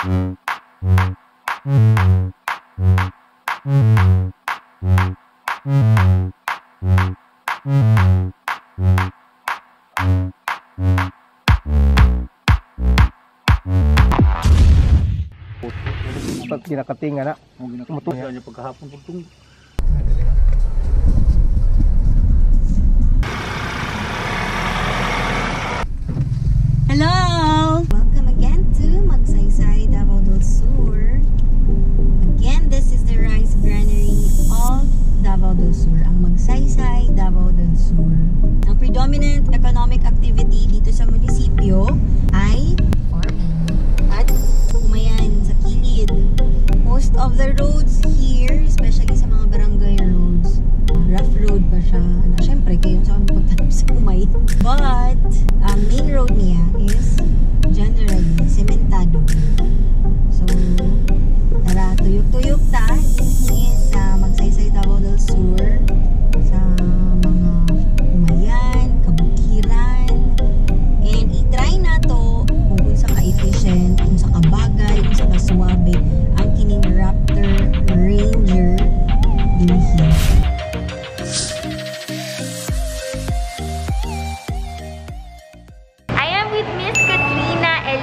Dapat ginakatinga na. Ginakatinga niya pagkahapon po itong. Hello! Welcome again to Magsaysay, Davao del Sur. Again, this is the rice granary of Davao del Sur. Ang Magsaysay, Davao del Sur. Ang predominant economic activity dito sa munisipyo ay farming at umayan sa kilid. Most of the roads here, especially sa mga barangay roads, rough road pa siya. Siyempre, kayo sa punta sa Umay. But, ang main road niya is generally sementado. So, tara, tuyok-tuyok ta. Is Magsaysay, Davao del Sur. Sa mga Umayan, Kabukiran. And i-try na to kung sa ka-efficient, kung sa kabagay, kung sa kaswabe, ang kining Raptor Ranger dinhi.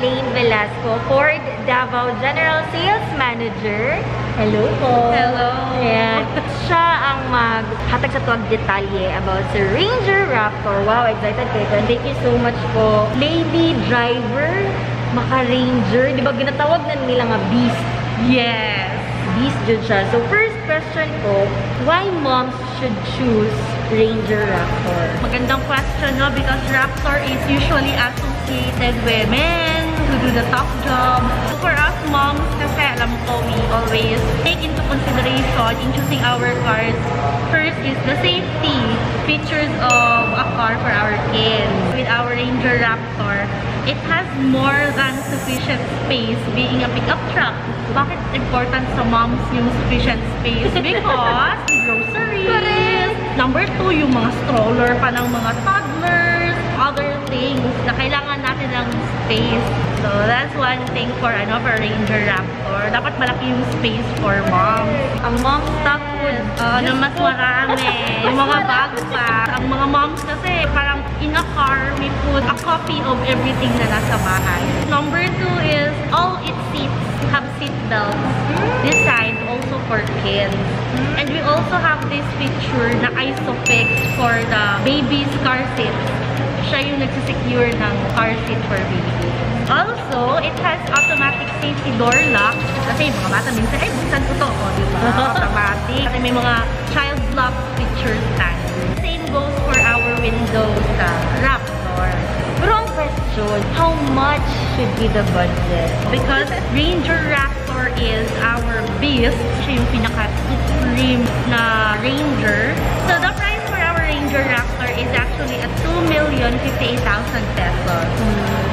Elaine Velasco, Ford Davao General Sales Manager. Hello po. Hello. Ayan. Siya ang maghatag sa tuwag detalye about sa Ranger Raptor. Wow, excited kayo. Thank you so much po. Lady driver, maka-Ranger. Di ba ginatawag na nila nga beast? Yes. Beast jud siya. So first question po, why moms should choose Ranger Raptor? Magandang question, no? Because Raptor is usually associated with men who do the top job. For us moms, kasi alam ko, we always take into consideration in choosing our cars. First is the safety features of a car for our kids. With our Ranger Raptor, it has more than sufficient space being a pickup truck. Bakit important sa moms yung sufficient space? Because groceries. Number 2, yung mga stroller pa ng mga toddlers, other things na kailangan natin ng space. So that's one thing for Ranger Raptor. Dapat malaki yung space for moms. Ang mom stock food, mas marami. Yung mga bag pa. Ang mga moms kasi parang in a car, we put a copy of everything na nasa bahay. Number 2 is all its seats have seat belts designed also for kids. And we also have this feature na ISOFIX for the baby's car seat. Siya yung nagsisecure ng car seat for baby. Also, it has automatic safety door lock. Kasi yung mga bata minsan, buksan ko to. O, diba? Automatic. Kasi may mga child lock features tayo. Same goes for our windows sa Raptor. Pero ang question, how much should be the budget? Because Ranger Raptor is our beast. Siya yung pinaka-supreme na Ranger. So the price for our Ranger Raptor is actually at 2,058,000 pesos.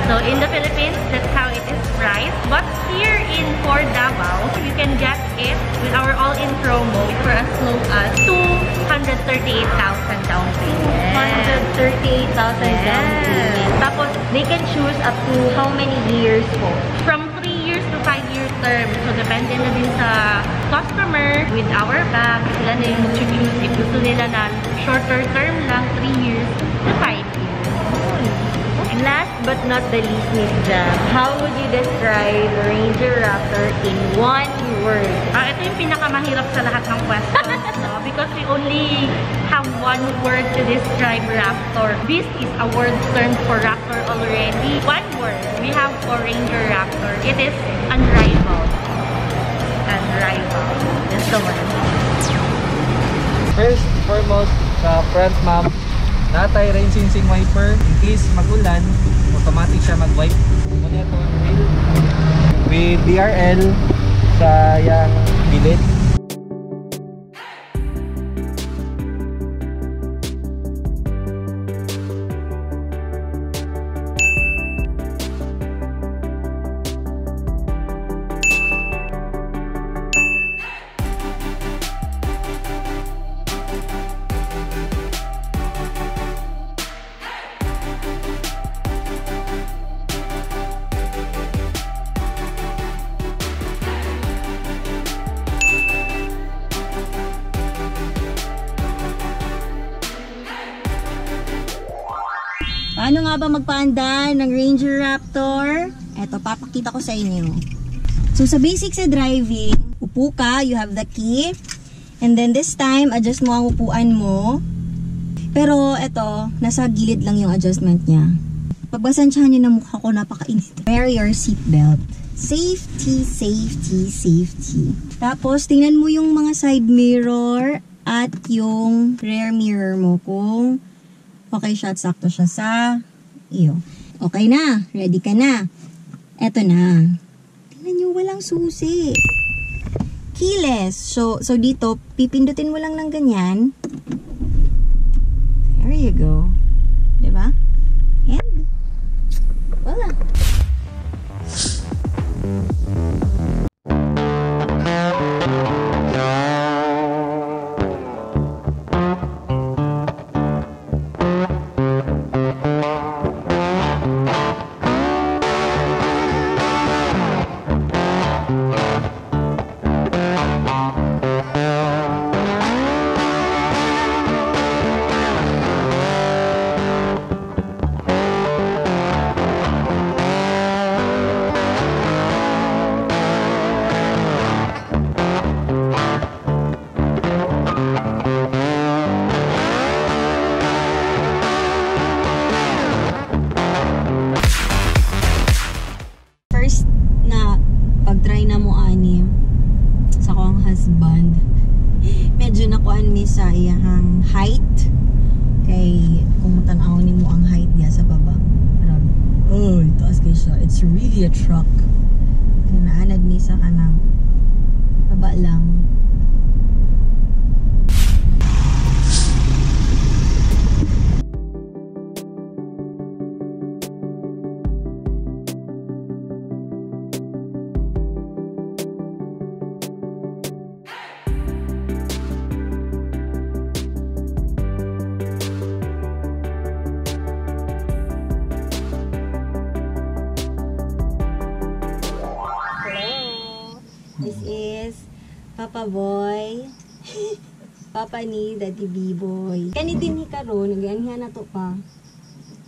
So in the Philippines, that's how it is priced. But here in Ford Davao, you can get it with our all-in promo for as low as 238,000 down payment. 138,000 down payment. Tapos, they can choose up to how many years po? From 3 years to 5-year term. So, depende na din sa customer. With our bank, sila na yung mag-choose. If gusto nila na shorter term lang, 3 years to 5 years. Last but not the least, Miss Jam, how would you describe Ranger Raptor in one word? Ito yung pinakamahirap sa lahat ng questions, no? Because we only have one word to describe Raptor. This is a word term for Raptor already. One word we have for Ranger Raptor. It is unrivaled. Unrivaled. That's the word. First, foremost, sa front map, natay rain sensing wiper. In case mag-ulan, automatic siya mag-wipe. Muna ito ang wheel with DRL sa yang gilid. Paano nga ba magpaanda ng Ranger Raptor? Eto, papakita ko sa inyo. So, sa basic sa driving, upo ka, you have the key. And then this time, adjust mo ang upuan mo. Pero, eto, nasa gilid lang yung adjustment niya. Pagbasansyahan niyo na mukha ko, napakainit. Wear your seatbelt. Safety, safety, safety. Tapos, tingnan mo yung mga side mirror at yung rear mirror mo kung okay siya at sakto siya sa iyo. Okay na. Ready ka na. Eto na. Tingnan nyo, walang susi. Keyless. So dito, pipindutin mo lang ng ganyan. There you go. Diba? And, voila. Medyo nakuan mi sa iyang height kay kung tan-awon mo ang height niya sa baba. Grabe. Oh, taas kay siya. It's really a truck. Kaya naanad mi sa kanang baba lang. This is Papa Boy. Papa ni Daddy B-Boy. Kani din hikaron, nagaanhan na to pa.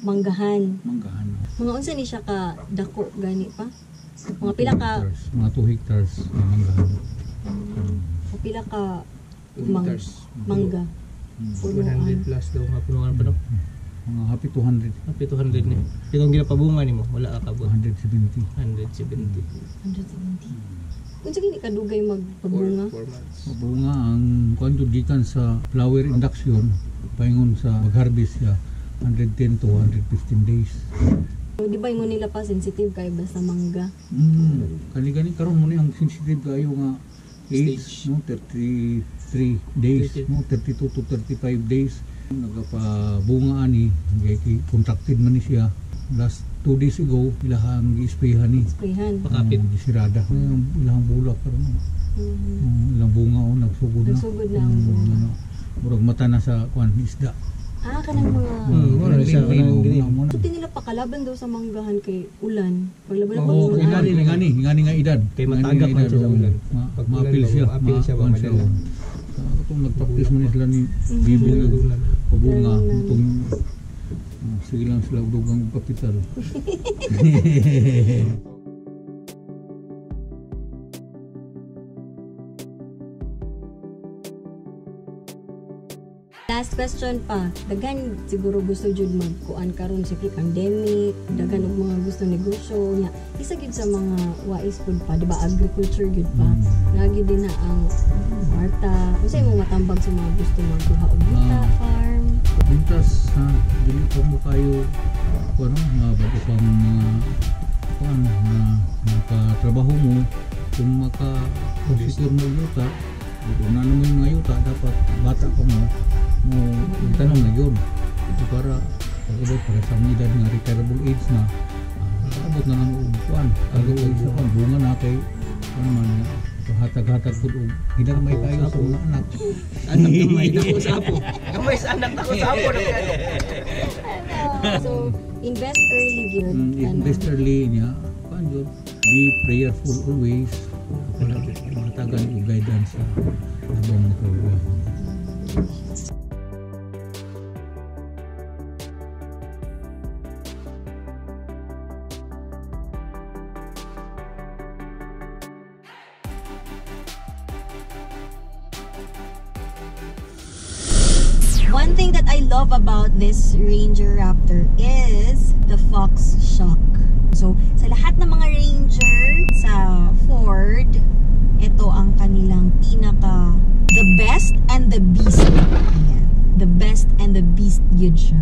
Manggahan. Manggahan. Mga unsa ni siya ka dako gani pa? Mga pila ka mga 2 hectares na manggahan. mga pila ka mangga. 100 plus daw nga punungan pa no. Mga happy 200. Happy 200 ni. Itong ginapabunga nimo, wala ka kabot. 170. 170. 170. Unsa gini kadugay magpabunga? 4 months. Mabunga ang kuan jud gikan sa flower induction paingon sa mag-harvest siya 110 to 115 days. Di ba mo nila pa sensitive kay basta mangga? Kani karon mo ni ang sensitive kayo nga age Stage. no 33 days no 32 to 35 days nagapabunga ani kay contracted man ni siya last 2 days ago ilahang gi-sprayhan ni Sprayhan. Pakapit. gisirada ilahang bulak karon ilang bunga o nagsugod na Nagsugod na ang bunga. murag mata na sa kuan isda Kanang mga wala na siya kanang gini. Suti nila pakalaban daw sa manggahan kay ulan. Paglabas Oo, ulan. ngani nga edad Kay matagap man siya sa ulan. Pag maapil ulan siya daw, maapil siya, kuan madala. kung nagpractice man sila ni bibo pabunga itong sige lang sila dugang kapital. Last question pa. Daghan siguro gusto jud magkuan karon sa pandemic, daghan og mga gusto negosyo nya. Isa gid sa mga wais food pa, di ba agriculture gid pa. Nagi din na ang Marta. Unsay mo matambag sa mga gusto magkuha og buta farm. Mintas dili ko mo kayo kuno bago pang kuan makatrabaho mo kung maka-secure mo yuta kung ano mo yung mga yuta dapat bata pa mo tanong na yun ito para pag-abot para sa mga edad nga retirable age na abot na lang kuan agaw sa kuan bunga na kay ano man hatag-hatag po ginagmay kayo sa mga anak Anak gamay na ko sa apo. Gamay sa anak na ko sa apo. So, invest early gyud. invest early niya kuan yun be prayerful always matagan yung guidance sa labang na program. One thing that I love about this Ranger Raptor is the Fox shock. So, sa lahat ng mga Ranger sa Ford, ito ang kanilang pinaka the best and the beast. Ayan. The best and the beast yun siya.